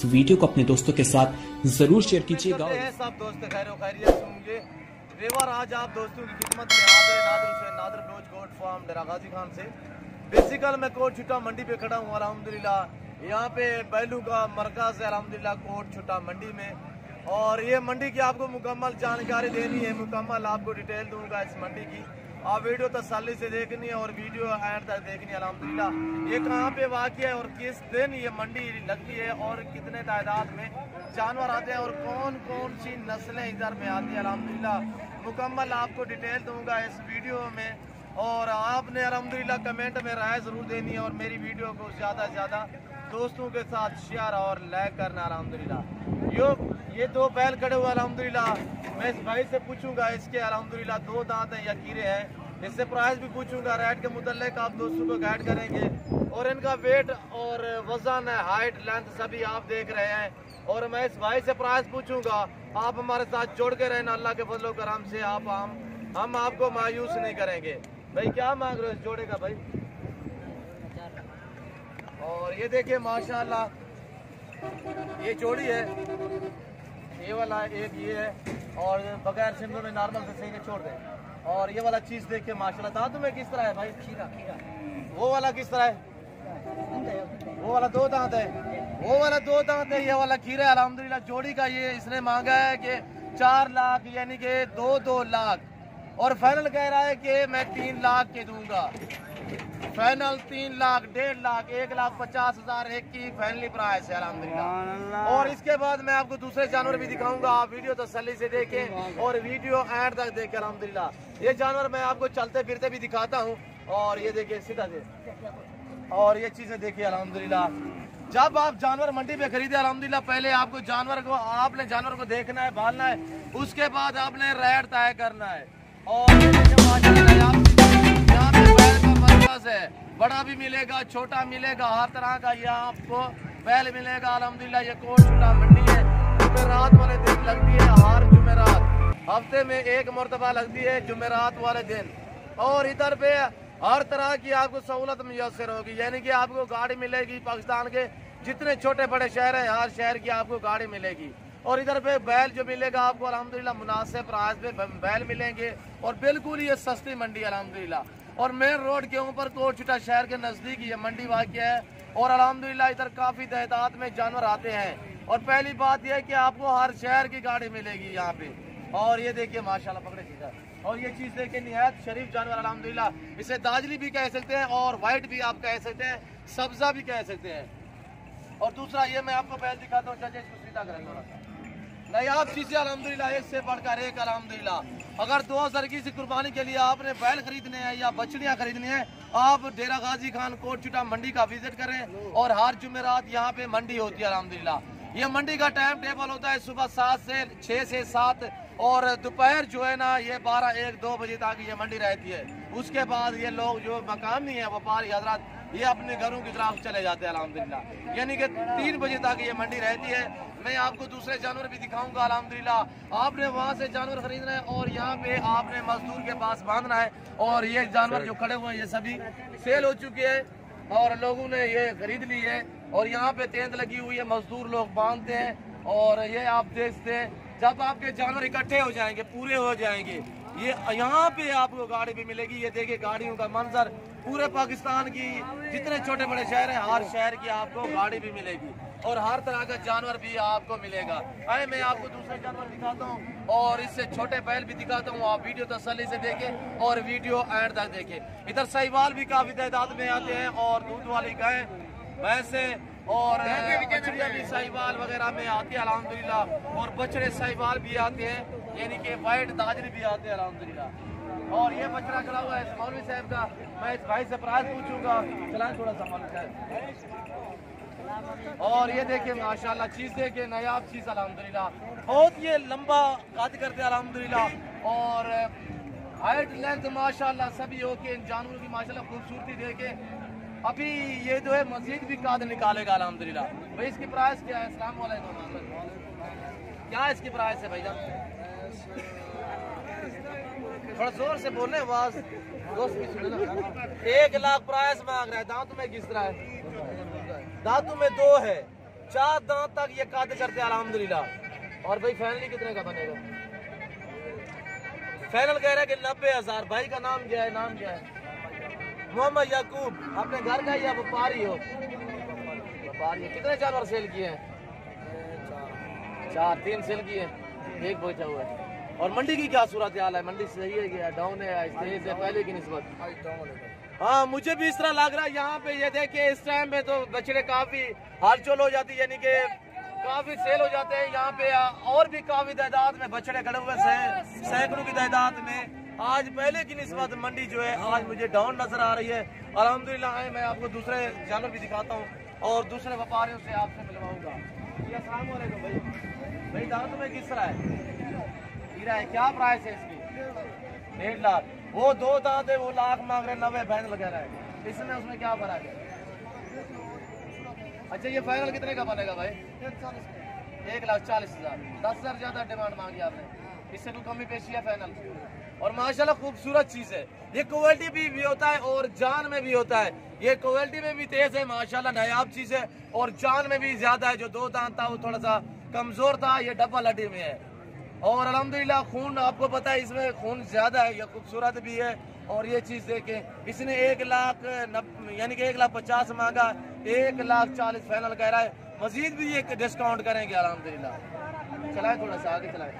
इस वीडियो को अपने दोस्तों के साथ जरूर शेयर कीजिएगा। सब दोस्त खैरियत होंगे। रेवर आज आप दोस्तों की खिदमत में हाजिर नादर से नादर ब्लोच गोट फार्म डेरा गाजी खान से। बेसिकल मैं कोट छुट्टा मंडी पे खड़ा हूँ अल्हम्दुलिल्लाह। यहाँ पे बैलू का मरकज है अल्हम्दुलिल्लाह कोट छुट्टा मंडी में। और ये मंडी की आपको मुकम्मल जानकारी देनी है, मुकम्मल आपको डिटेल दूंगा इस मंडी की। आप वीडियो तसल्ली से देखनी है और वीडियो एंड तक देखनी है अल्हम्दुलिल्लाह। ये कहाँ पे वाक़ है और किस दिन ये मंडी लगती है और कितने तादाद में जानवर आते हैं और कौन कौन सी नस्लें इधर में आती है अल्हम्दुलिल्लाह, मुकम्मल आपको डिटेल दूंगा इस वीडियो में। और आपने अल्हम्दुलिल्लाह कमेंट में राय ज़रूर देनी है और मेरी वीडियो को ज़्यादा से ज़्यादा दोस्तों के साथ शेयर और लाइक करना अल्हम्दुलिल्लाह। ये दो बैल खड़े हुए अल्हम्दुलिल्लाह। मैं इस भाई से पूछूंगा इसके अल्हम्दुलिल्लाह 2 दांत हैं या कीरे हैं। इससे प्राइस भी पूछूंगा, रेट के मुतल्लिक आप दोस्तों को गाइड करेंगे। और इनका वेट और वजन है, हाइट लेंथ सभी आप देख रहे हैं। और मैं इस भाई से प्राइस पूछूंगा। आप हमारे साथ जोड़ के रहना अल्लाह के फजलो करम से। हम आपको मायूस नहीं करेंगे। भाई क्या मांग रहे हो इस जोड़े का भाई? और ये देखिए माशाल्लाह ये जोड़ी है, ये वाला एक ये है और बगैर सिंदूर में नॉर्मल से सही छोड़ दें। और ये वाला चीज देखिए माशाल्लाह दांतों में किस तरह है भाई? खीरा खीरा। वो वाला किस तरह है? वो वाला 2 दांत है, वो वाला 2 दांत है, ये वाला खीरा है अल्हम्दुलिल्लाह। जोड़ी का ये इसने मांगा है कि 4 लाख यानी कि 2 लाख। और फाइनल कह रहा है कि मैं 3 लाख के दूंगा। फाइनल 3 लाख, 1.5 लाख, 1,50,000 एक की फाइनली प्राइस है अल्हम्दुलिल्लाह। और इसके बाद मैं आपको दूसरे जानवर भी दिखाऊंगा। आप वीडियो तसल्ली से देखें और वीडियो एंड तक देखें अल्हम्दुलिल्लाह। ये जानवर मैं आपको चलते फिरते भी दिखाता हूँ। और ये देखिए सीधा से, और ये चीजें देखिए अल्हम्दुलिल्लाह। जब आप जानवर मंडी पे खरीदे अल्हम्दुलिल्लाह, पहले आपको आपने जानवर को देखना है, भालना है, उसके बाद आपने रेट तय करना है। और यहाँ पे बैल का मरकज है, बड़ा भी मिलेगा, छोटा मिलेगा, हर तरह का यहाँ आपको बैल मिलेगा अल्हम्दुलिल्लाह। ये कोट छुट्टा मंडी है, जुमेरात वाले दिन लगती है, हर जुमेरात हफ्ते में 1 मरतबा लगती है जुमेरात वाले दिन। और इधर पे हर तरह की आपको सहूलत मुयसर होगी, यानी कि आपको गाड़ी मिलेगी। पाकिस्तान के जितने छोटे बड़े शहर हैं, हर शहर की आपको गाड़ी मिलेगी। और इधर पे बैल जो मिलेगा आपको अल्हम्दुलिल्लाह मुनासिब प्राइस पे बैल मिलेंगे और बिल्कुल ये सस्ती मंडी अल्हम्दुलिल्लाह। और मेन रोड के ऊपर कोट छुट्टा शहर के नजदीक ये मंडी वाक़या है। और अल्हम्दुलिल्लाह इधर काफी तादाद में जानवर आते हैं। और पहली बात यह है कि आपको हर शहर की गाड़ी मिलेगी यहाँ पे। और ये देखिए माशाल्लाह पकड़े सीधा। और ये चीज देखिए निहायत शरीफ जानवर अल्हम्दुलिल्लाह। इसे दाजली भी कह सकते हैं और व्हाइट भी आप कह सकते हैं, सब्जा भी कह सकते हैं। और दूसरा ये मैं आपको बैल दिखाता हूँ, चाचा इसको सीधा करें थोड़ा सा। नहीं आप चीजें अल्हम्दुलिल्लाह एक से बढ़कर एक अल्हम्दुलिल्लाह। अगर 2000 की कुर्बानी के लिए आपने बैल खरीदने हैं या बछड़ियां खरीदनी है, आप डेरा गाजी खान कोट छुट्टा मंडी का विजिट करें। और हर जुमेरात यहाँ पे मंडी होती है अल्हम्दुलिल्लाह। ये मंडी का टाइम टेबल होता है सुबह 6 से 7 और दोपहर जो है ना ये 12, 1, 2 बजे तक ये मंडी रहती है। उसके बाद ये लोग जो मकामी है व्यापारी हजरात, ये अपने घरों की तरफ चले जाते हैं अल्हम्दुलिल्लाह। यानी कि 3 बजे तक ये मंडी रहती है। मैं आपको दूसरे जानवर भी दिखाऊंगा अल्हम्दुलिल्लाह। आपने वहाँ से जानवर खरीदना है और यहाँ पे आपने मजदूर के पास बांधना है। और ये जानवर जो खड़े हुए हैं ये सभी सेल हो चुके हैं और लोगों ने ये खरीद ली है। और यहाँ पे तेंद लगी हुई है, मजदूर लोग बांधते हैं। और ये आप देखते हैं जब आपके जानवर इकट्ठे हो जाएंगे, पूरे हो जाएंगे, ये यहाँ पे आपको गाड़ी भी मिलेगी। ये देखिए गाड़ियों का मंजर, पूरे पाकिस्तान की जितने छोटे बड़े शहर हैं, हर शहर की आपको गाड़ी भी मिलेगी और हर तरह का जानवर भी आपको मिलेगा। आए मैं आपको दूसरे जानवर दिखाता हूँ और इससे छोटे बैल भी दिखाता हूँ। आप वीडियो तसल्ली से देखें और वीडियो एंड तक देखें। इधर साहिवाल भी काफी तादाद में आते हैं और दूध वाली गाय, भैंसे और बछड़ियाँ भी साहिवाल वगैरह में आती है अल्हम्दुलिल्लाह। और बछड़े साहिवाल भी आते हैं, यानी कि वाइट दाजरी भी आते हैं अल्हम्दुलिल्लाह। और ये बछड़ा खड़ा हुआ है मौलवी साहब का। मैं इस भाई से प्राइस पूछूंगा, चलाएं थोड़ा सा मौलवी साहब। और ये देखिए माशाल्लाह चीज देखिए, नायाब चीज अल्हम्दुलिल्लाह। बहुत ये लंबा काट करते अल्हम्दुलिल्लाह और हाइट लेंथ माशाल्लाह सभी ओके। इन जानवरों की माशाल्लाह खूबसूरती देखे। अभी ये जो है मजीद भी काद निकालेगा अल्हम्दुलिल्लाह। भाई इसकी प्राइस क्या है? अस्सलाम वालेकुम। क्या इसकी प्राइस है भाईजान? थोड़ा जोर से बोलने आवाज दोस्त की सुने ना। 1 लाख प्राइस मांग रहा है। दांतों में किस तरह है? दांतों में 2 है। 4 दांत तक ये कद करते हैं अल्हम्दुलिल्लाह। और भाई फाइनली कितने का बनेगा? फाइनल कह रहा है कि 90,000। भाई का नाम क्या है? नाम क्या है? मोहम्मद याकूब। अपने घर का या व्यापारी हो? व्यापारी। कितने जानवर सेल किए हैं? 4। 3 सेल किए, 1 बचा हुआ है। और मंडी की क्या सूरत हाल है? मंडी सही है क्या डाउन है? तेज है पहले की निस्बत? हाँ मुझे भी इस तरह लग रहा है। यहाँ पे ये देखिए इस टाइम में तो बछड़े काफी हलचल हो जाती है, यानी कि काफी सेल हो जाते हैं यहाँ पे। और भी काफी तादाद में बछड़े खड़े हुए हैं, सैकड़ों की तादाद में। आज पहले की निस्बत मंडी जो है आज मुझे डाउन नजर आ रही है अल्हम्दुलिल्लाह। मैं आपको दूसरे जानवर भी दिखाता हूँ और दूसरे व्यापारियों से आपसे मिलवाऊंगा। अस्सलाम वालेकुम भाई। भाई दांत में किस तरह है? हीरा है। क्या प्राइस है इसकी? 1.5 लाख। वो 2 दांत है, वो लाख मांग रहे, 90 फैनल लगा रहा है। इसमें उसमें क्या फर्क है? अच्छा ये फाइनल कितने का बनेगा भाई? 1,40,000। 10,000 ज्यादा डिमांड मांगी आपने, इससे कोई कमी पेशी है फाइनल? और माशाल्लाह खूबसूरत चीज है ये। क्वालिटी भी होता है और जान में भी होता है। ये क्वालिटी में भी तेज है माशाल्लाह, नायाब चीज है। और जान में भी ज्यादा है। जो 2 दांत था वो थोड़ा सा कमजोर था, ये डबल हड्डी में है। और अल्हम्दुलिल्लाह खून आपको पता है इसमें खून ज्यादा है, ये खूबसूरत भी है। और ये चीज देखें, इसने 1 लाख यानी कि 1,50,000 मांगा, 1,40,000 फाइनल कह रहा है। मजीद भी ये डिस्काउंट करेंगे अल्हम्दुलिल्लाह। चलाए थोड़ा सा आगे चलाए।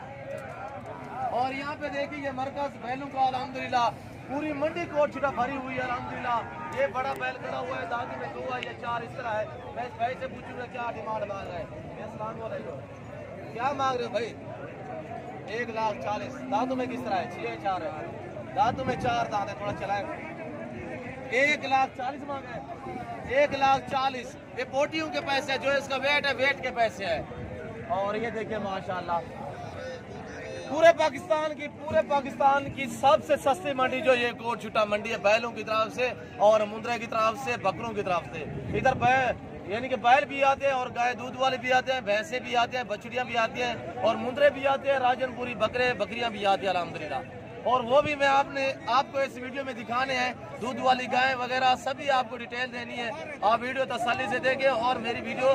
और यहाँ पे देखिए ये मरकज बैलों का अल्हम्दुलिल्लाह पूरी मंडी कोट छुटा भरी हुई है अल्हम्दुलिल्लाह। ये बड़ा बैल खड़ा हुआ है, दांत में 2 है या 4 इस तरह है। मैं इस भाई से पूछूंगा क्या डिमांड मांग रहा है। अस्सलाम वालेकुम। क्या मांग रहे हो भाई? 1,40,000। दांतों में किस तरह है? 6 4 है। दांतों में 4 दांत है। थोड़ा चलाए। 1,40,000 मांगा है। 1,40,000 ये पोटियों के पैसे है, जो इसका वेट है वेट के पैसे है। और ये देखिए माशाल्लाह पूरे पाकिस्तान की सबसे सस्ती मंडी जो ये कोट छुटा मंडी है, बैलों की तरफ से और मुंद्रे की तरफ से, बकरों की तरफ से। इधर यानी कि बैल भी आते हैं और गाय दूध वाले भी आते हैं, भैंसे भी आते हैं, बछड़ियां भी आती हैं और मुंद्रे भी आते हैं, राजनपुरी बकरियां भी आती है अल्हम्दुलिल्लाह। और वो भी मैं आपको इस वीडियो में दिखाने हैं। दूध वाली गाय वगैरह सभी आपको डिटेल देनी है। आप वीडियो तसल्ली से देखें और मेरी वीडियो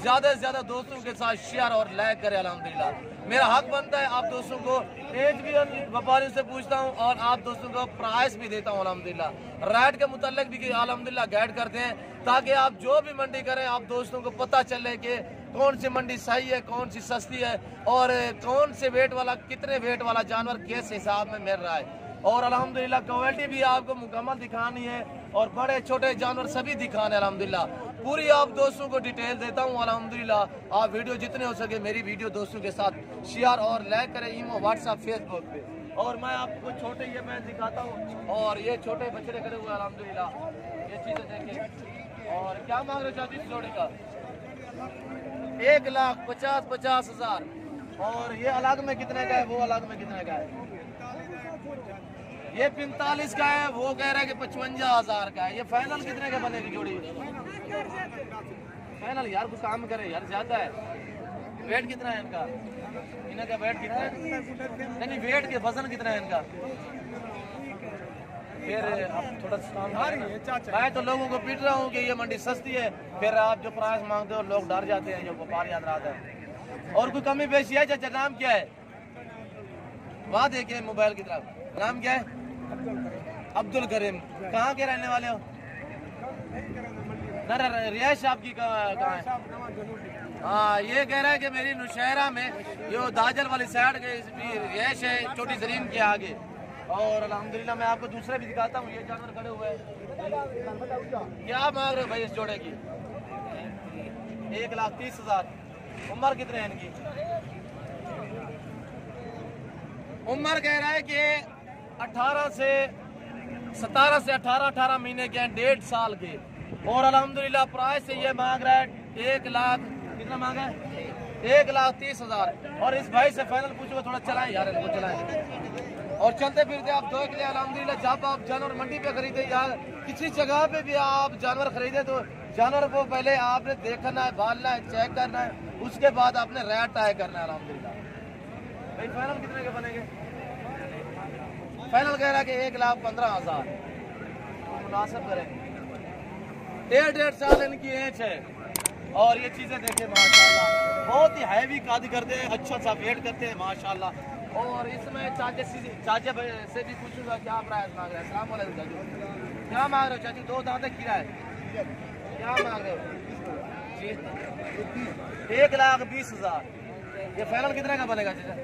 ज्यादा से ज्यादा दोस्तों के साथ शेयर और लाइक करें अल्हम्दुलिल्लाह। मेरा हक बनता है आप दोस्तों को एज भी व्यापारियों से पूछता हूँ और आप दोस्तों को प्राइस भी देता हूँ अल्हम्दुलिल्लाह। रेट के मुताल्लिक भी अल्हम्दुलिल्लाह गाइड करते हैं, ताकि आप जो भी मंडी करें आप दोस्तों को पता चले कि कौन सी मंडी सही है, कौन सी सस्ती है और कौन से वेट वाला, कितने वेट वाला जानवर किस हिसाब में मिल रहा है। और अल्हम्दुलिल्लाह क्वालिटी भी आपको मुकम्मल दिखानी है और बड़े छोटे जानवर सभी दिखाने अल्हम्दुलिल्लाह। पूरी आप दोस्तों को डिटेल देता हूँ अल्हम्दुलिल्लाह। आप वीडियो जितने हो सके मेरी वीडियो दोस्तों के साथ शेयर और लाइक करें ईमो, व्हाट्सएप, फेसबुक पे। और मैं आपको छोटे ये मैं दिखाता हूँ और ये छोटे बछड़े खड़े हुए अल्हम्दुलिल्लाह। ये चीजें देखिए। और क्या मांग रहे हो चाची इस जोड़ी का? 1,50,000। और ये अलग में कितने का है, वो अलग में कितने का है? ये 45 का है, वो कह रहा है कि 55,000 का है। ये फाइनल कितने का बनेगी जोड़ी? फाइनल यार कुछ काम करे यार, ज्यादा है। वेट कितना है इनका? इनका वेट कितना है? नहीं वेट के वजन कितना है इनका? फिर अब थोड़ा मैं तो लोगों को पीट रहा हूँ कि ये मंडी सस्ती है, फिर आप जो प्राइस मांगते हो लोग डर जाते हैं, जो व्यापार याद रहा है। और कोई कमी पेशी है? चाचा नाम क्या है? वहाँ देखिए मोबाइल की तरफ। नाम क्या है? अब्दुल करीम। कहाँ के रहने वाले हो? रिहाइश आपकी कहाँ है? हाँ ये कह रहा है कि मेरी नुशहरा में जो दाजल वाली साइड के रिहाइश है, छोटी जरीन के आगे। और अल्हम्दुलिल्लाह मैं आपको दूसरे भी दिखाता हूँ। ये जानवर खड़े हुए हैं। क्या मांग रहे हो भाई इस जोड़े की? 1,30,000। उम्र कितने है इनकी? उम्र कह रहा है कि 17 से 18 महीने के हैं, 1.5 साल के। और अल्हम्दुलिल्लाह प्राइस से ये मांग रहा है 1 लाख, कितना मांगा है? 1,30,000। और इस भाई से फाइनल पूछो, थोड़ा चलाएं यार, इनको चलाएं। और चलते फिरते आप देख ले अल्हम्दुलिल्लाह, जब आप जानवर मंडी पे खरीदे या किसी जगह पे भी आप जानवर खरीदे तो जानवर को पहले आपने देखना है, बालना है, चेक करना है, उसके बाद आपने रेट तय करना है अल्हम्दुलिल्लाह। भाई फाइनल कितने के बनेंगे? फाइनल कह रहा है कि 1,15,000 मुनासिब करेंगे। 1.5 साल इनकी एज है और ये चीज़ें देखें माशाल्लाह, बहुत ही हैवी काद करते हैं, अच्छा सा वेट करते हैं माशाल्लाह। और इसमें चाचे से भी पूछूंगा क्या प्राइस मांग रहे हैं। अस्सलाम वालेकुम चाचू, क्या मांग रहे हो चाचू? 2 दांत खीरा है, क्या मांग रहे हो जी? 1,20,000। ये फाइनल कितने का बनेगा चाचा?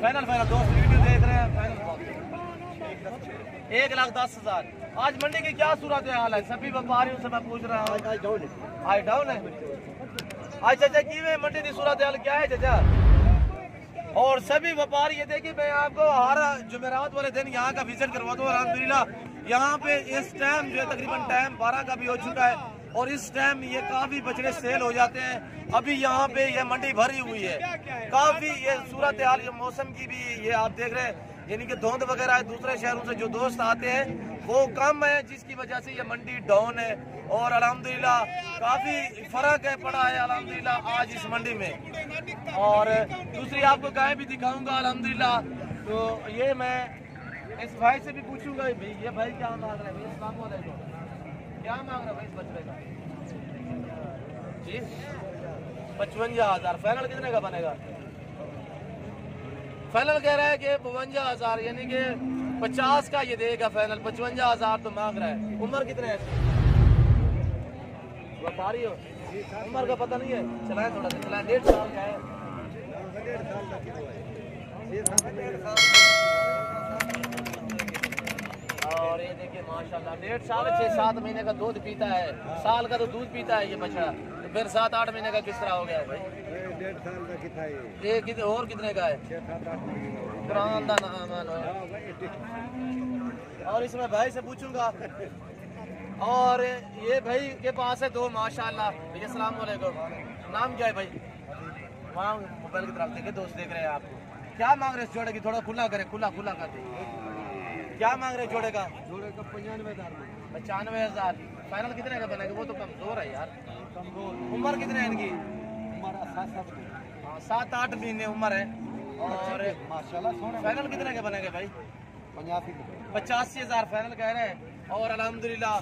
फाइनल दोस्त वीडियो देख रहे हैं, फाइनल 1,10,000। आज मंडी की क्या सूरत हाल है? सभी व्यापारियों से मैं पूछ रहा हूँ। आज डाउन है आज चाचा की में मंडी की सूरत हाल क्या है चाचा? और सभी व्यापारी ये देखिए, मैं आपको हर जुमेरात वाले दिन यहाँ का विजिट करवा दूँ। अल्हम्दुलिल्लाह यहाँ पे इस टाइम जो है तकरीबन टाइम 12 का भी हो चुका है और इस टाइम ये काफी बछड़े सेल हो जाते हैं। अभी यहाँ पे ये मंडी भरी हुई है, काफी ये सूरत हाल, ये मौसम की भी ये आप देख रहे हैं, यानी कि धुंध वगैरह है। दूसरे शहरों से जो दोस्त आते हैं वो कम है, जिसकी वजह से ये मंडी डाउन है। और अल्हम्दुलिल्लाह काफी फर्क है पड़ा है अल्हम्दुलिल्लाह आज इस मंडी में। और दूसरी आपको गाय भी दिखाऊंगा अल्हम्दुलिल्लाह। तो ये मैं इस भाई से भी पूछूंगा, भाई ये भाई क्या मांग रहे हैं? भाई अस्सलाम वालेकुम, क्या मांग रहे हैं भाई इस बछड़े का जी? 55,000। फाइनल कितने का बनेगा? फाइनल कह रहा है कि 52,000, यानी कि 50 का ये देगा फाइनल। 55,000 तो मांग रहा है। उम्र कितने है? व्यापारी हो, उम्र का पता नहीं है? चलाएं थोड़ा सा, चलाएं। 1.5 साल का है। और ये देखिए माशाल्लाह 1.5 साल 6-7 महीने का दूध पीता है। साल का तो दूध पीता है ये बछड़ा, तो फिर 7-8 महीने का किस तरह हो गया है भाई? 1.5 साल का कितना है ये और कितने का है? 6-7-8 और इसमें भाई से पूछूंगा। और ये भाई के पास है 2 माशाल्लाह। भैया अस्सलाम वालेकुम, नाम क्या है भाई? वहाँ मोबाइल की तरफ देखे, दोस्त देख रहे हैं आपको। क्या मांग रहे हैं इस जोड़े की? थोड़ा खुला करे, खुला कर दे। क्या मांग रहे हैं जोड़े का? 95,000। फाइनल कितने का बनेगा? वो तो कमजोर है यार। उम्र कितने है इनकी? 7-8 महीने उम्र है। और माशाल्लाह फाइनल कितने के बनेंगे भाई? 85,000 फाइनल कह रहे हैं। और अल्हम्दुलिल्लाह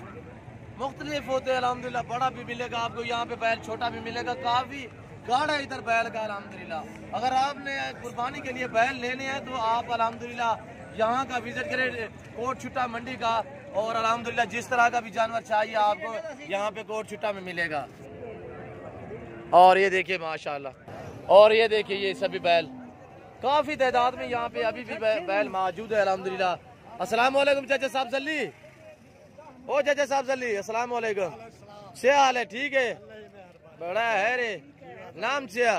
मुख्तलिफ होते हैं अल्हम्दुलिल्लाह। बड़ा भी मिलेगा आपको यहाँ पे बैल, छोटा भी मिलेगा। काफी गाढ़ा है इधर बैल का अल्हम्दुलिल्लाह। अगर आपने कुर्बानी के लिए बैल लेने हैं तो आप अल्हम्दुलिल्लाह यहाँ का विजिट करें, कोट छुट्टा मंडी का। और अल्हम्दुलिल्लाह जिस तरह का भी जानवर चाहिए आपको यहाँ पे कोट छुट्टा में मिलेगा। और ये देखिए माशाल्लाह, और ये देखिए ये सभी बैल काफी तादाद में यहाँ पे अभी भी बैल मौजूद है अल्हम्दुलिल्लाह। अस्सलाम वालेकुम चाचा साहब जल्दी, ओ चाचा साहब जल्दी, अस्सलाम वालेकुम। क्या हाल है? ठीक है, बड़ा है रे। नाम क्या?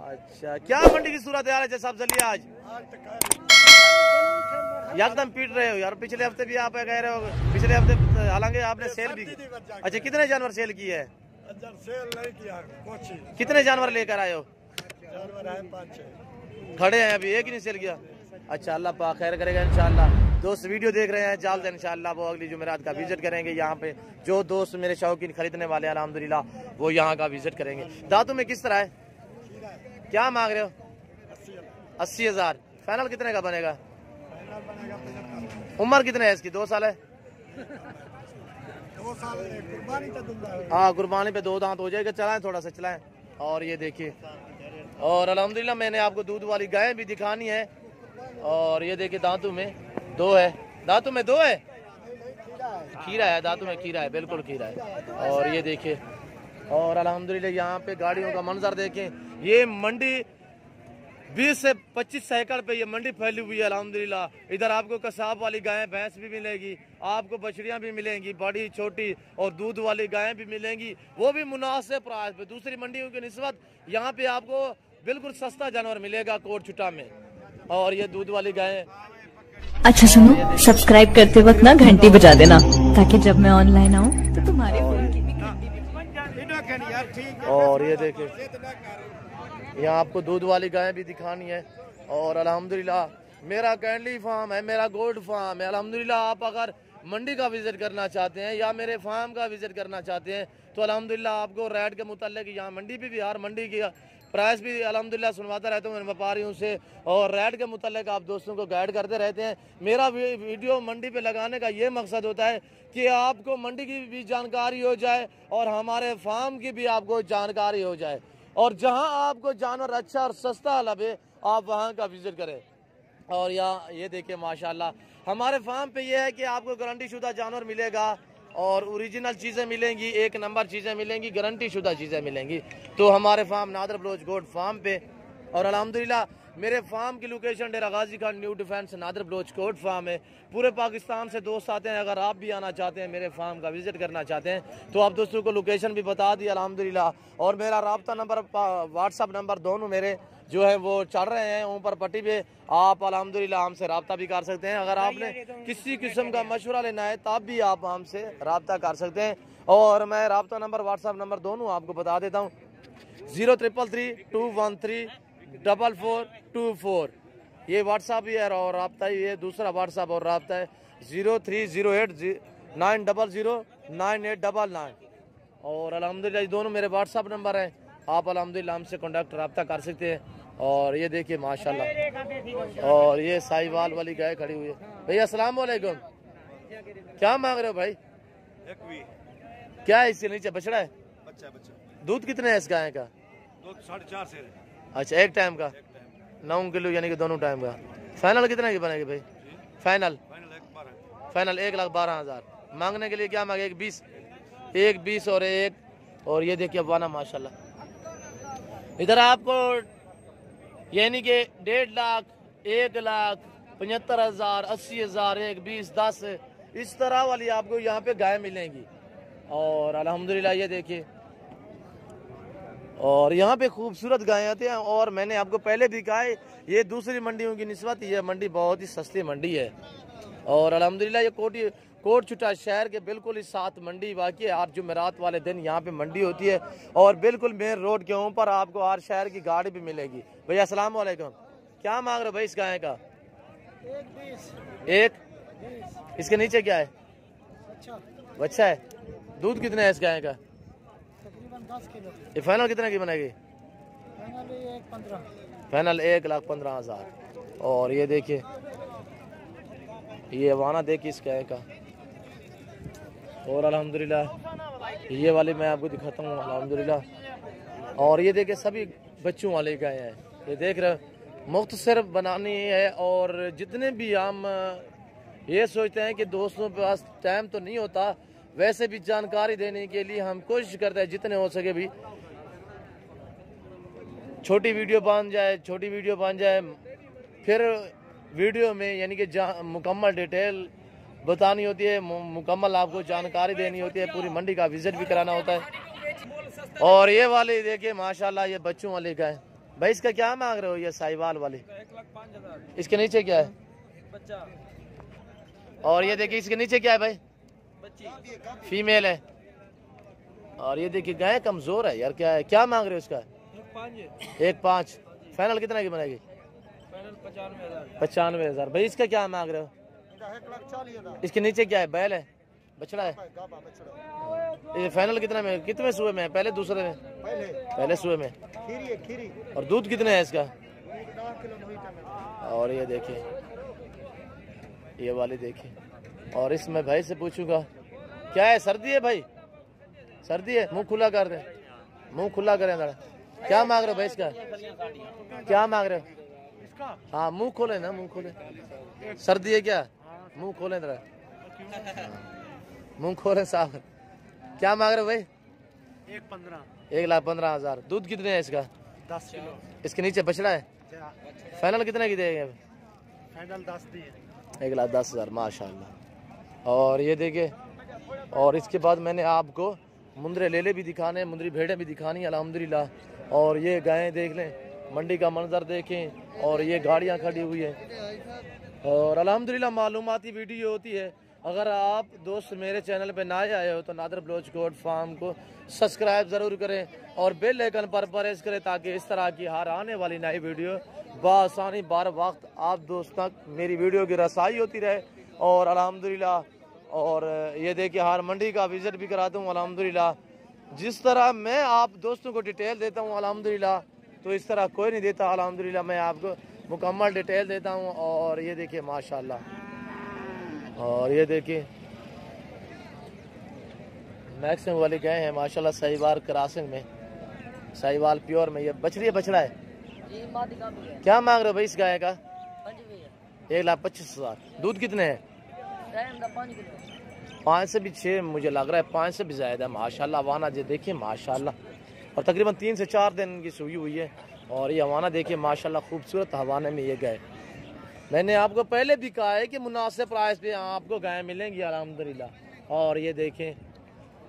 अच्छा, क्या मंडी की सूरत है चाचा साहब जल्दी? आज एकदम पीट रहे हो यार। पिछले हफ्ते भी आप कह रहे हो, पिछले हफ्ते हालांकि आपने सेल भी। अच्छा, कितने जानवर सेल किए है? सेल नहीं किया कुछ। कितने जानवर लेकर आए हो? जानवर है 5-6 खड़े हैं अभी, एक ही नहीं सेल किया। अच्छा, अल्लाह पाक खैर करेगा इंशाल्लाह। दोस्त वीडियो देख रहे हैं, जल्द इंशाल्लाह वो अगली जुमेरात का विजिट करेंगे यहाँ पे। जो दोस्त मेरे शौकीन खरीदने वाले अल्हम्दुलिल्लाह वो यहाँ का विजिट करेंगे। दांतों में किस तरह है? क्या मांग रहे हो? 80,000। फाइनल कितने का बनेगा? उम्र कितने है इसकी? 2 साल है। 2 साल कुर्बानी तो दूंगा। हाँ, कुर्बानी पे 2 दांत हो जाएगा। चलाएं थोड़ा सा, चलाएं। और ये देखिए, और अल्हम्दुलिल्लाह मैंने आपको दूध वाली गायें भी दिखानी है। और ये देखिए दांतों में 2 है, दांतों में 2 है। खीरा है, दांतों में खीरा है, बिल्कुल खीरा है। और ये देखिए, और अल्हम्दुलिल्लाह यहाँ पे गाड़ियों का मंजर देखें। ये मंडी 20 से 25 एकड़ पे ये मंडी फैली हुई है अल्हम्दुलिल्लाह। इधर आपको कसाब वाली गायें भैंस भी मिलेगी, आपको बछड़ियाँ भी मिलेंगी, बड़ी छोटी, और दूध वाली गायें भी मिलेंगी, वो भी मुनासिब प्राइस पे। दूसरी मंडियों की निस्बत यहाँ पे आपको बिल्कुल सस्ता जानवर मिलेगा कोट छुट्टा में। और ये दूध वाली गायें। अच्छा सुनो, सब्सक्राइब करते वक्त ना घंटी बजा देना, ताकि जब मैं ऑनलाइन आऊँ तो तुम्हारे फोन की भी घंटी बजे। और ये देखिए, यहाँ आपको दूध वाली गायें भी दिखानी है। और अल्हम्दुलिल्लाह मेरा कैंडली फार्म है, मेरा गोल्ड फार्म है अल्हम्दुलिल्लाह। आप अगर मंडी का विजिट करना चाहते हैं या मेरे फार्म का विजिट करना चाहते हैं तो अल्हम्दुलिल्लाह आपको रेट के मुतालिक यहाँ मंडी पे भी, हर मंडी प्राइस भी अल्हम्दुलिल्लाह सुनवाता रहता हूँ व्यापारियों से, और रेट के मुतालिक आप दोस्तों को गाइड करते रहते हैं। मेरा वीडियो मंडी पे लगाने का ये मकसद होता है कि आपको मंडी की भी जानकारी हो जाए और हमारे फार्म की भी आपको जानकारी हो जाए, और जहां आपको जानवर अच्छा और सस्ता लगे आप वहां का विजिट करें। और यहाँ ये देखिए माशाल्लाह हमारे फार्म पे ये है कि आपको गारंटी शुदा जानवर मिलेगा और ओरिजिनल चीज़ें मिलेंगी, एक नंबर चीज़ें मिलेंगी, गारंटी शुदा चीज़ें मिलेंगी। तो हमारे farm Nadir Baloch goat farm पे, और अल्हम्दुलिल्लाह मेरे फार्म की location Dera Ghazi Khan new defence Nadir Baloch goat farm है। पूरे पाकिस्तान से दोस्त आते हैं। अगर आप भी आना चाहते हैं, मेरे फार्म का विजिट करना चाहते हैं, तो आप दोस्तों को लोकेशन भी बता दी अल्हम्दुलिल्लाह। और मेरा रब्ता नंबर, व्हाट्सअप नंबर दोनों मेरे जो है वो चल रहे हैं ऊपर पट्टी पे। आप अल्हम्दुलिल्लाह हमसे रब्ता भी कर सकते हैं। अगर आपने किसी किस्म का मशवरा लेना है तब भी आप हमसे रब्ता कर सकते हैं। और मैं रब्ता नंबर, व्हाट्सअप नंबर दोनों आपको बता देता हूँ। 0333213424 ये व्हाट्सअप ही है और रब्ता ही है। दूसरा व्हाट्सअप और रब्ता है 030890098899। और अल्हम्दुलिल्लाह ये दोनों मेरे व्हाट्सअप नंबर हैं। आप अल्हम्दुलिल्लाह हमसे कॉन्टैक्ट रब्ता कर सकते हैं। और ये देखिए माशाल्लाह, और ये साहिवाल वाली गाय खड़ी हुई है। भैया अस्सलाम वालेकुम, क्या मांग रहे हो भाई? क्या है इसके नीचे? बछड़ा है? बच्चा। दूध कितने है इस गाय का? दूध 4.5 से। अच्छा, एक टाइम का 9 किलो यानी कि दोनों टाइम का। फाइनल कितने की बनेगी भाई? फाइनल 1,12,000। मांगने के लिए क्या मांगे? 1,20 और एक। और ये देखिए वाना माशाल्लाह, इधर आपको यानी कि 1.5 लाख, 1,75,000, 80,000, 1,20, 10 इस तरह वाली आपको यहाँ पे गाय मिलेंगी। और अल्हम्दुलिल्लाह ये देखिए, और यहाँ पे खूबसूरत गायें आती हैं। और मैंने आपको पहले भी कहा है ये दूसरी मंडियों की निस्बत ये मंडी बहुत ही सस्ती मंडी है। और अल्हम्दुलिल्लाह ये कोट छुटा शहर के बिल्कुल इस साथ मंडी वाक़ई है। हर जुमेरात वाले दिन यहाँ पे मंडी होती है और बिल्कुल मेन रोड के ऊपर आपको हर शहर की गाड़ी भी मिलेगी। भैया अस्सलाम वालेकुम, क्या मांग रहे हो भाई इस गाय का? 1,20। इसके नीचे क्या है? बच्चा है। दूध कितने है इस गाय का? तकरीबन 10 किलो। ये फाइनल कितने की बनेगी? फाइनल 1,15,000। और ये देखिए ये वाना देखिए इस गाय का। और अल्हम्दुलिल्लाह ये वाली मैं आपको दिखाता हूँ अल्हम्दुलिल्लाह। और ये देखिए सभी बच्चों वाले गाय हैं। ये देख रहे मुख्तसर बनानी है। और जितने भी हम ये सोचते हैं कि दोस्तों के पास टाइम तो नहीं होता, वैसे भी जानकारी देने के लिए हम कोशिश करते हैं जितने हो सके भी छोटी वीडियो बन जाए। फिर वीडियो में यानी कि मुकम्मल डिटेल बतानी होती है, मुकम्मल आपको जानकारी देनी होती है, पूरी मंडी का विजिट भी कराना होता है। और ये वाली देखिए माशाल्लाह ये बच्चों वाली गाय। भाई इसका क्या मांग रहे हो? ये साहिवाल वाली 1,05,000। इसके नीचे क्या है? बच्चा। और ये देखिए इसके नीचे क्या है भाई? फीमेल है। और ये देखिए गाय कमजोर है यार, क्या है? क्या मांग रहे हो इसका? 1,5। फाइनल कितना की बनेगी? 95,000। भाई इसका क्या मांग रहे हो? 1,40,000। इसके नीचे क्या है? बैल है? बछड़ा है? ये फाइनल कितना में, कितने सुबह में? पहले दूसरे में? पहले सुबह में। खीरी। और दूध कितने है इसका? 10 किलो। और ये देखिए ये वाली देखिए। और इसमें भाई से पूछूंगा क्या है? सर्दी है भाई? सर्दी है? मुंह खुला कर दे, मुंह खुला करें जरा। क्या मांग रहे हो भाई इसका? क्या मांग रहे हो? हाँ मुंह खोले ना, मुंह खोले। सर्दी है क्या? मुंह खोले जरा, मुंह खोले साफ। क्या मांग रहे हो भाई? 1,15,000। दूध कितने है इसका? 10 किलो। इसके नीचे बछड़ा है? फाइनल कितने की देंगे? फाइनल 10 दिए। 1,10,000 माशाल्लाह। और ये देखिए, और इसके बाद मैंने आपको मुंदरे लेले भी दिखाने, मुंदरी भेड़ें भी दिखानी अल्हम्दुलिल्लाह। और ये गायें देख लें, मंडी का मंजर देखें। और ये गाड़ियां खड़ी हुई हैं। और अल्हम्दुलिल्लाह मालूमाती वीडियो होती है। अगर आप दोस्त मेरे चैनल पे ना आए हो तो नादर बलोच गोट फार्म को सब्सक्राइब ज़रूर करें और बेल आइकन पर प्रेस करें ताकि इस तरह की हर आने वाली नई वीडियो बआसानी बार वक्त आप दोस्त तक मेरी वीडियो की रसाई होती रहे। और अल्हम्दुलिल्लाह, और ये देखिए हर मंडी का विजिट भी कराता हूँ अल्हम्दुलिल्लाह। जिस तरह मैं आप दोस्तों को डिटेल देता हूँ अल्हम्दुलिल्लाह, तो इस तरह कोई नहीं देता। अल्हम्दुलिल्लाह मैं आपको मुकम्मल डिटेल देता हूँ। और ये देखिए माशाल्लाह, और ये देखिए मैक्सिमम वाले गए हैं माशाल्लाह साहिवाल क्रॉसिंग में, साहिवाल प्योर में। ये बछड़ी है बछड़ा है? क्या मांग रहे हो भाई इस गाय का? 1,25,000। दूध कितने हैं? 5 से भी 6 मुझे लग रहा है, 5 से भी ज़्यादा है माशाल्लाह। हवाना जो देखिए माशाल्लाह, और तकरीबन 3 से 4 दिन की सूई हुई है। और ये हवाना देखिए माशाल्लाह खूबसूरत हवाने में ये गाय। मैंने आपको पहले भी कहा है कि मुनासिब प्राइस पे आपको गाय मिलेंगी अल्हम्दुलिल्लाह। और ये देखें,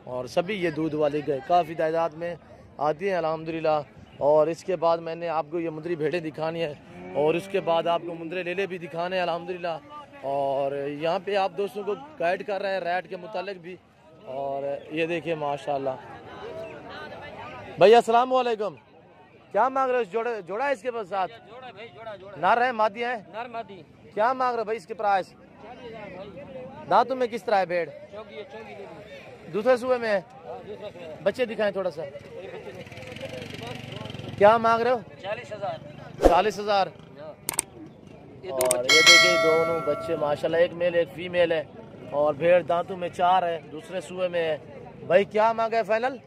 और सभी ये दूध वाली गाय काफ़ी तादाद में आती हैं अल्हम्दुलिल्लाह। और इसके बाद मैंने आपको ये मुंदरी भेड़ें दिखानी है, और उसके बाद आपको मुंदरे लेले भी दिखाने हैं अल्हम्दुलिल्लाह। और यहाँ पे आप दोस्तों को गाइड कर रहे हैं रेट के मुतालिक भी। और ये देखिए माशाल्लाह। भैया अस्सलाम वालेकुम, क्या मांग रहे हो? जोड़ा है इसके पास साथ? नर है मादी है? नर मादी। क्या मांग रहे हो भाई इसके प्राइस? दांतों में किस तरह है भेड़? दूसरे सूबे में है? बच्चे दिखाएं थोड़ा सा। क्या मांग रहे हो? 40,000। 40,000। और ये देखिए दोनों बच्चे माशाल्लाह, एक मेल एक फीमेल है। और भेड़ दांतों में 4 है, दूसरे सूबे में है। भाई क्या मांगा है फाइनल?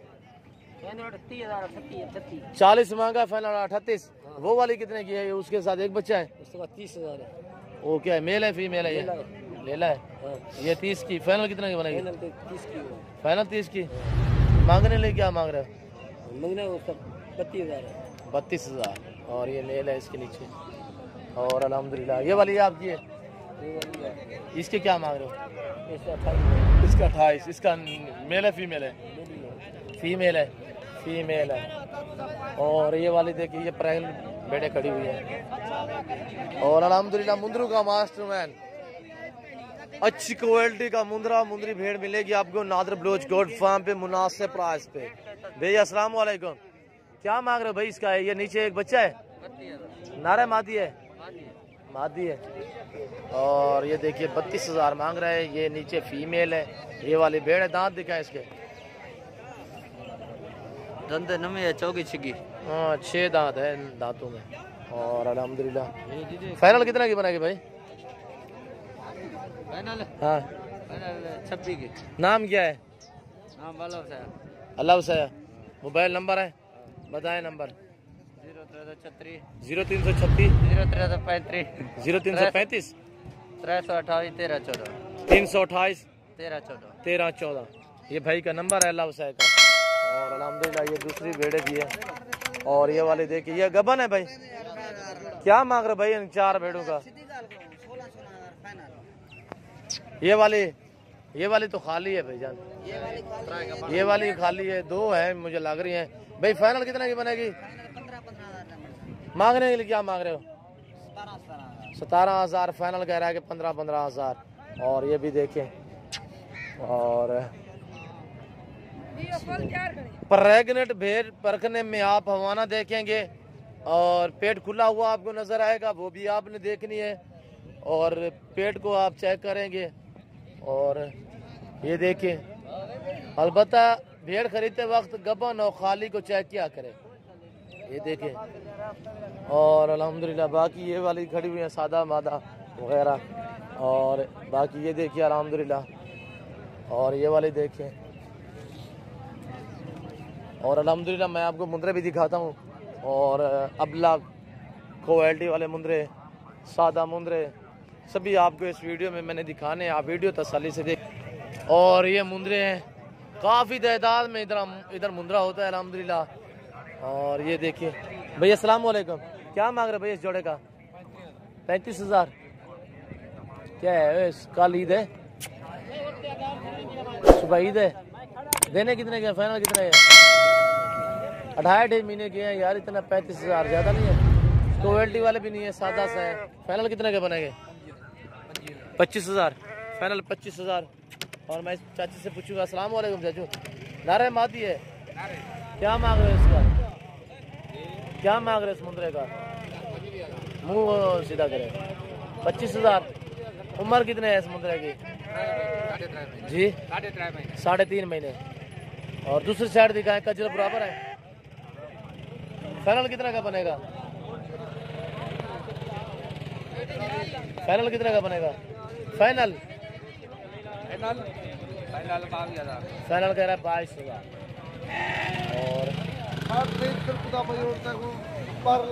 40 मांगा फाइनल 38। वो वाली कितने की है? उसके साथ एक बच्चा है, उसके बाद 30,000 है। वो क्या है, मेल है फीमेल है? ये लेला है। ये 30 की फाइनल कितने की बनेगी? 30 की। फाइनल 30 की। मांगने लिए क्या मांग रहे हो? मंगना उसका 32,000 है। 32,000। और ये मेल है इसके नीचे। और अल्हम्दुलिल्लाह ये वाली आपकी है। इसके क्या मांग रहे हो? इसका 28। इसका मेल है फीमेल है? फीमेल है, फीमेल है। और ये वाली देखिए ये प्रेग्नेंट बेटे खड़ी हुई है। और अल्हम्दुलिल्लाह मुंदरू का मास्टरमैन, अच्छी क्वालिटी का मुंदरी भेड़ मिलेगी आपको नादर बलोच गोट फार्म पे मुनासिब प्राइस पे। भैया अस्सलाम वालेकुम, क्या मांग रहे हो भाई इसका? ये नीचे एक बच्चा है, नारा मादी है? मादी है। और ये देखिए 32,000 मांग रहा है। ये नीचे फीमेल है, ये वाली भेड़ है। दांत दिखाएं इसके? दंद नमे है, चौकी छिगी। हाँ 6 दांत है दांतों में। और अल्हम्दुलिल्लाह फाइनल कितना की बनाएगी भाई? फाइनल? हाँ फाइनल 26 की। नाम क्या है? हाँ बाला से। अल्लाह से। मोबाइल नंबर है बताएं? नंबर 0336 0336 0335 0335 328 1314 328 1314 1314। ये भाई का नंबर है अल्लाह हुसैन का। और अल्हम्दुलिल्लाह ये दूसरी भेड़े भी है। और ये वाले देखिए ये गबन है भाई। क्या मांग रहे भाई इन 4 भेड़ों का? ये वाली तो खाली है भाईजान, ये वाली खाली है। 2 है मुझे लग रही है। भाई फाइनल कितना की बनेगी? मांगने के लिए क्या मांग रहे हो? 17,000 फाइनल कह रहा है कि 15,000। और ये भी देखें, और प्रेग्नेंट भेड़ परखने में आप हवाना देखेंगे और पेट खुला हुआ आपको नजर आएगा, वो भी आपने देखनी है। और पेट को आप चेक करेंगे। और ये देखें, अलबत्ता भेड़ खरीदते वक्त गबन और खाली को चेक किया करें। ये देखें। और अल्हम्दुलिल्लाह बाकी ये वाली खड़ी हुई है सादा मादा वगैरह। और बाकी ये देखिए अल्हम्दुलिल्लाह। और ये वाली देखें। और अल्हम्दुलिल्लाह मैं आपको मुंदरे भी दिखाता हूँ। और अबला क्वालिटी वाले मुंदरे, सादा मुंदरे सभी आपको इस वीडियो में मैंने दिखाने हैं। आप वीडियो तसल्ली से देख। और ये मुंदरे हैं काफ़ी तादाद में इधर मुंदरा होता है अल्हम्दुलिल्लाह। और ये देखिए भैया अस्सलाम वालेकुम, क्या मांग रहे भैया इस जोड़े का? 35,000। क्या है कल ईद है, सुबह ईद है। देने कितने के? फाइनल कितने के? 28 महीने के हैं यार। इतना 35,000 ज़्यादा नहीं है। क्वालिटी वाले भी नहीं है, सादा सा है। फाइनल कितने के बनेंगे? 25,000 फाइनल 25,000। और मैं चाची से पूछूंगा। अस्सलाम वालेकुम चाचू, नारे मादी है? क्या मांग रहे हो इसका? क्या मांग रहे इस मुंदरे का? मुंह सीधा करे। 25,000। उम्र कितने है इस मुंदरे की? जी 3.5 महीने। और दूसरी साइड दिखाएं, कजर बराबर है। फाइनल कितने का बनेगा? फाइनल कितने का बनेगा? फाइनल फाइनल कह रहा है 22,000। और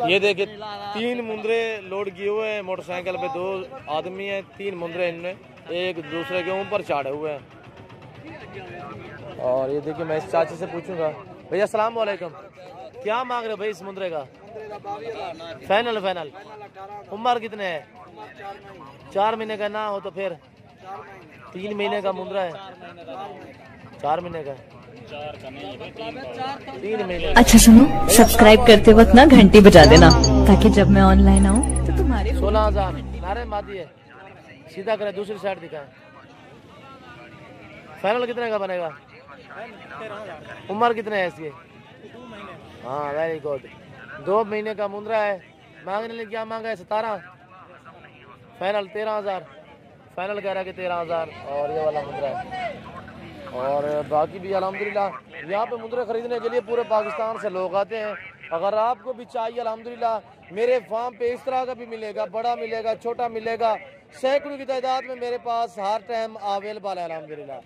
ये देखिए 3 मुंदरे लोड किए हुए हैं मोटरसाइकिल पे, 2 आदमी हैं, 3 मुंदरे इनमें एक दूसरे के ऊपर चढ़े हुए हैं। और ये देखिए मैं इस चाची से पूछूंगा, भैया अस्सलाम वालेकुम, क्या मांग रहे हो भाई इस मुंदरे का? फाइनल फाइनल उम्र कितने है? 4 महीने का ना हो तो फिर 3 महीने का मुंदरा है, 4 महीने का, 3 महीने। अच्छा सुनो, सब्सक्राइब करते वक्त ना घंटी बजा देना ताकि जब मैं ऑनलाइन आऊँ तो तुम्हारे 16,000 नारे मादी है, सीधा करे दूसरी साइड दिखाए। फाइनल कितने का बनेगा? उम्र कितने है इसकी? हाँ वेरी गुड, 2 महीने का मुंदरा है। मांगने लिए क्या मांगा है? 17। फाइनल 13,000, फाइनल कह रहा है कि 13,000। और ये वाला मुंदरा है। और बाकी भी अल्हम्दुलिल्लाह यहाँ पे मुंदरे खरीदने के लिए पूरे पाकिस्तान से लोग आते हैं। अगर आपको भी चाहिए अल्हम्दुलिल्लाह मेरे फार्म पे इस तरह का भी मिलेगा, बड़ा मिलेगा, छोटा मिलेगा, सैकड़ों की तादाद में मेरे पास हर टाइम अवेलेबल है अल्हम्दुलिल्लाह।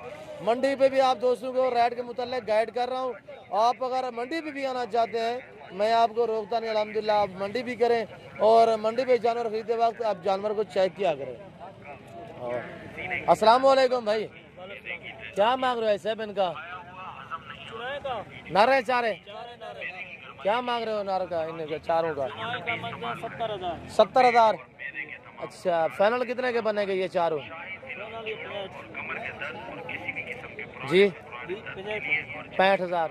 मंडी पे भी आप दोस्तों को रेट के मुताल्लिक गाइड कर रहा हूँ। आप अगर मंडी पे भी आना चाहते हैं मैं आपको रोकता नहीं अल्हम्दुलिल्लाह, आप मंडी भी करें और मंडी पे जानवर खरीदते वक्त आप जानवर को चेक किया करें। अस्सलाम वालेकुम भाई, क्या मांग रहे हो सब इनका? नारे चारे क्या मांग रहे हो? नार का इनका चारों का 70,000। अच्छा फाइनल कितने के बनेंगे ये चारों? जी 65,000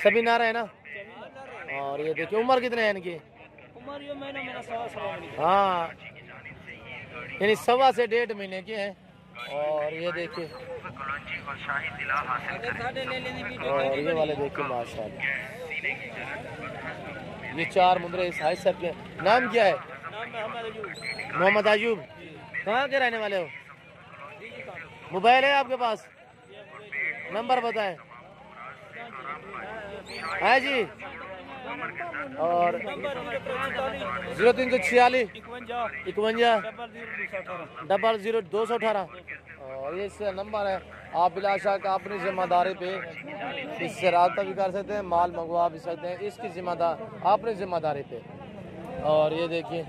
सभी नारे है ना। और ये देखिए उम्र कितने हैं इनकी? हाँ यानी 1.25 से 1.5 महीने के हैं। और ये देखिए और ये वाले देखिए माशाल्लाह, ये 4 मुंदरे इस हाई सर के। नाम क्या है? मोहम्मद अयूब। कहाँ के रहने वाले हो? मोबाइल है आपके पास? नंबर बताएं। है जी। और 0346 51 00 218। और ये इसका नंबर है। आप बिलाशा का अपनी जिम्मेदारी पे इससे रब्ता भी कर सकते हैं, माल मंगवा भी सकते हैं, इसकी अपनी जिम्मेदारी पे। और ये देखिए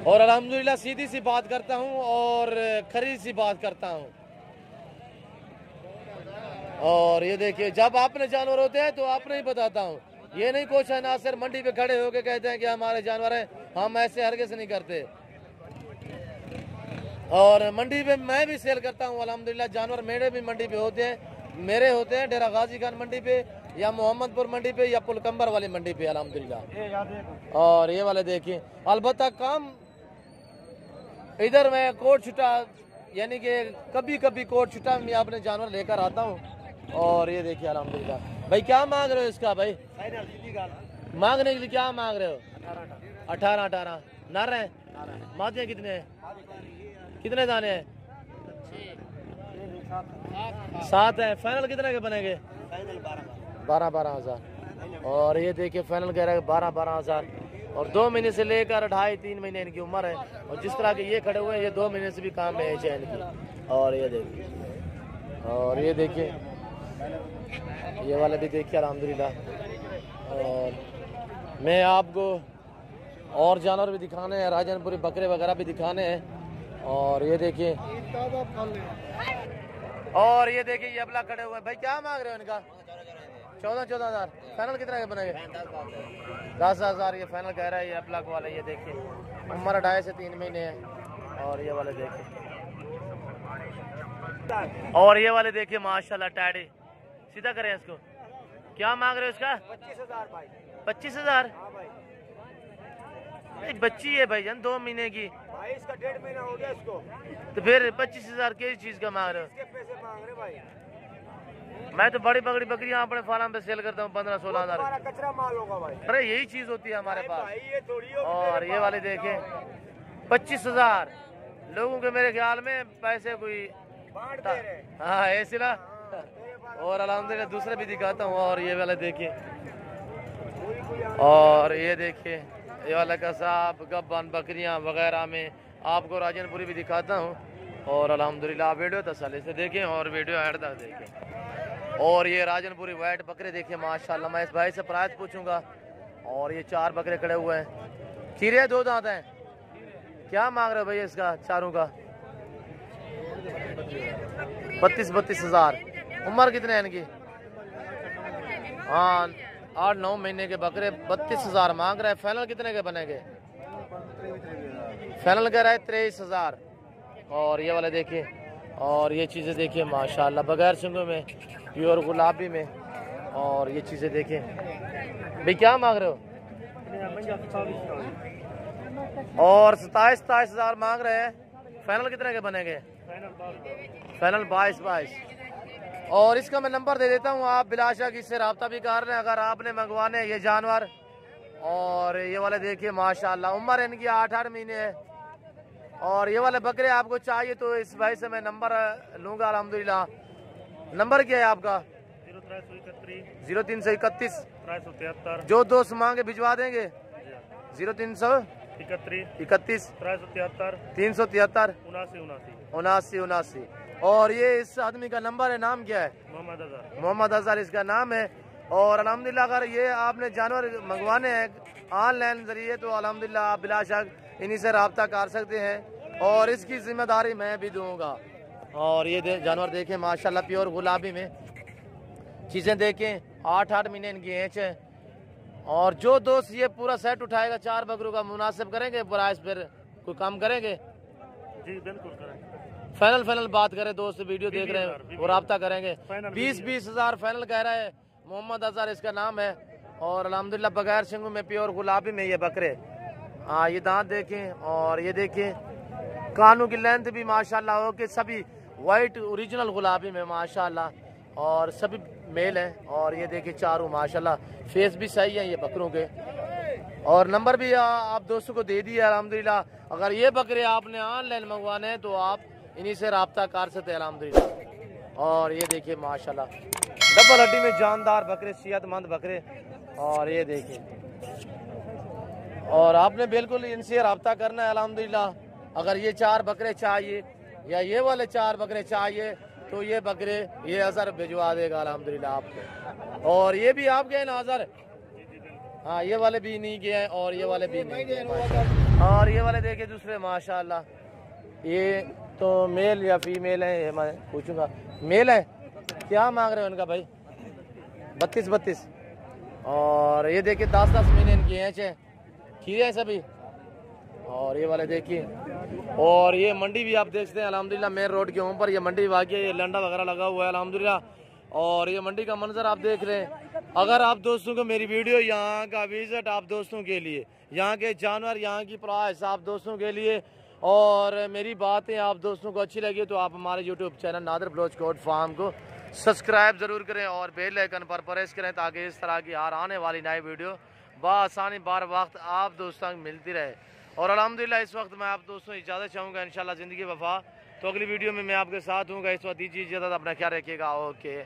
और अल्हम्दुलिल्लाह सीधी सी बात करता हूँ और खरीद सी बात करता हूँ। और ये देखिए जब आपने जानवर होते हैं तो आपने ही बताता हूँ, ये नहीं कुछ है ना सिर्फ मंडी पे खड़े होके कहते हैं कि हमारे जानवर हैं, हम ऐसे हरगिज़ नहीं करते। और मंडी पे मैं भी सेल करता हूँ अल्हम्दुलिल्लाह, जानवर मेरे भी मंडी पे होते हैं, मेरे होते हैं डेरा गाजी खान मंडी पे या मोहम्मदपुर मंडी पे या पुलकम्बर वाली मंडी पे अल्हम्दुलिल्लाह। और ये वाले देखिए अलबत्ता काम इधर मैं कोट छुटा यानी कि कभी कभी कोट छुटा मैं अपने जानवर लेकर आता हूँ। और ये देखिए अल्हम्दुलिल्लाह। भाई क्या मांग रहे हो इसका? भाई मांगने के लिए क्या मांग रहे हो? 18 नर है। मादे कितने हैं? कितने दाने हैं? 7 है। फाइनल कितने के बनेंगे? 12,000। और ये देखिए फाइनल कह रहा है 12,000। और 2 महीने से लेकर 2.5-3 महीने इनकी उम्र है। और जिस तरह के ये खड़े हुए हैं ये 2 महीने से भी काम में है इनकी। और ये देखिए ये वाले भी देखिए अल्हम्दुलिल्लाह। और मैं आपको और जानवर भी दिखाने हैं, राजनपुरी बकरे वगैरह भी दिखाने हैं। और ये देखिए ये अबला खड़े हुए हैं। भाई क्या मांग रहे हो इनका? 14,000। फाइनल कितना के बनेंगे? 10,000 ये फाइनल कह रहा है ये अबला वाला। ये देखिए उम्र 2.5 से 3 महीने है। और ये वाले देखिए माशाल्लाह टैडी। सीधा करें इसको। क्या मांग रहे हो इसका? 25,000 भाई। 25,000? बच्ची है भाईजान 2 महीने की भाई, इसका 1.5 महीना हो गया इसको। तो फिर 25,000 किस चीज का मांग रहे हो? इसके पैसे मांग रहे भाई। मैं तो बड़ी बकरी बकरियां अपने फार्म पे सेल करता हूँ 15-16 हज़ार। हमारा कचरा माल होगा भाई। अरे यही चीज होती है हमारे पास। भाई ये थोड़ी होगी। और ये वाले देखे 25,000 लोगों के मेरे ख्याल में पैसे कोई बांट दे रहे। हाँ ऐसे ना। और अल्हम्दुलिल्लाह दूसरे भी दिखाता हूँ। और ये वाले देखिए और ये देखिए ये वाला कसाब गब्बन बकरियां वगैरह में आपको राजनपुरी भी दिखाता हूँ। और अल्हम्दुलिल्लाह वीडियो तसल्ली से देखें और वीडियो एंड तक देखें। और ये राजनपुरी वाइट बकरे देखिए माशाल्लाह। मैं इस भाई से प्राइस पूछूंगा। और ये 4 बकरे खड़े हुए हैं। खीरे 2 दांत हैं। क्या मांग रहे हो भैया इसका चारों का? 32 हज़ार। उम्र कितने हैं इनकी? हाँ 8-9 महीने के बकरे 32 हज़ार मांग रहे हैं। फाइनल कितने के बनेंगे? फाइनल कह रहा है 23 हज़ार। और ये वाले देखिए और ये चीज़ें देखिए माशाल्लाह बगैर सिंगों में प्योर गुलाबी में। और ये चीज़ें देखिए भाई क्या मांग रहे हो? और 27 हज़ार मांग रहे हैं। फाइनल कितने के बनेंगे? फाइनल 22। और इसका मैं नंबर दे देता हूँ, आप बिलाशक इससे रब्ता भी कर रहे हैं अगर आपने मंगवाने ये जानवर। और ये वाले देखिए माशाल्लाह उम्र इनकी 8 महीने है। और ये वाले बकरे आपको चाहिए तो इस भाई से मैं नंबर लूँगा अल्हम्दुलिल्लाह। नंबर क्या है आपका? 0331 जो दोस्त मांगे भिजवा देंगे। 0331 373 79। और ये इस आदमी का नंबर है। नाम क्या है? मोहम्मद अजहर इसका नाम है। और अल्हम्दुलिल्लाह अगर ये आपने जानवर मंगवाने हैं ऑनलाइन जरिए तो अल्हम्दुलिल्लाह आप बिलाशक इन्हीं से रब्ता कर सकते हैं और इसकी जिम्मेदारी मैं भी दूंगा। और ये जानवर देखें माशाल्लाह प्योर गुलाबी में। चीज़ें देखें 8 महीने इनकी एज है। और जो दोस्त ये पूरा सेट उठाएगा 4 बकरों का मुनासिब करेंगे प्राइस, फिर कोई कम करेंगे? जी बिल्कुल करेंगे। फाइनल बात करें दोस्त वीडियो देख रहे हैं वो रब्ता करेंगे। 20 हज़ार फाइनल कह रहा है। मोहम्मद अजहर इसका नाम है। और अल्हम्दुलिल्लाह बगैर सिंगों में प्योर गुलाबी में ये बकरे। हाँ ये दांत देखें और ये देखें कानों की लेंथ भी माशाल्लाह हो के सभी वाइट ओरिजिनल गुलाबी में माशाल्लाह। और सभी मेल हैं। और ये देखिए चारों माशाल्लाह फेस भी सही है ये बकरों के। और नंबर भी आप दोस्तों को दे दिया अल्हम्दुलिल्लाह। अगर ये बकरे आपने ऑनलाइन मंगवाने हैं तो आप इन्हीं से रब्ता कर सकते हैं अल्हम्दुलिल्लाह। और ये देखिए माशाल्लाह डबल हड्डी में जानदार बकरे, सेहतमंद बकरे। और ये देखिए और आपने बिल्कुल इनसे रब्ता करना है अल्हम्दुलिल्लाह। अगर ये 4 बकरे चाहिए या ये वाले 4 बकरे चाहिए तो ये बकरे ये अजहर भिजवा देगा अल्हम्दुलिल्लाह आपको। और ये भी आपके हैं ना अजहर? हाँ ये वाले भी नहीं गए हैं और ये वाले भी नहीं गए। और ये वाले देखिए दूसरे माशाल्लाह। ये तो मेल या फीमेल है ये मैं पूछूंगा। मेल है। क्या मांग रहे हो इनका भाई? 32। और ये देखिए 10 महीने इनकी एज है। खीरे हैं सभी। और ये वाले देखिए और ये मंडी भी आप देखते हैं अल्हम्दुलिल्लाह मेन रोड के ऊपर ये मंडी वाकई ये लंडा वगैरह लगा हुआ है अल्हम्दुलिल्लाह। और ये मंडी का मंजर आप देख रहे हैं। अगर आप दोस्तों को मेरी वीडियो यहाँ का विजिट आप दोस्तों के लिए, यहाँ के जानवर, यहाँ की प्राइस आप दोस्तों के लिए और मेरी बातें आप दोस्तों को अच्छी लगी तो आप हमारे YouTube channel Nadir Baloch goat farm को सब्सक्राइब ज़रूर करें और बेल आइकन पर प्रेस करें ताकि इस तरह की हर आने वाली नई वीडियो बआसानी बार वक्त आप दोस्तों को मिलती रहे। और अल्हम्दुलिल्लाह इस वक्त मैं आप दोस्तों इजाज़त चाहूँगा इंशाल्लाह ज़िंदगी वफा। तो अगली वीडियो में मैं आपके साथ हूँगा। इस वक्त दीजिए इजाज़त, अपना ख्याल रखिएगा। ओके।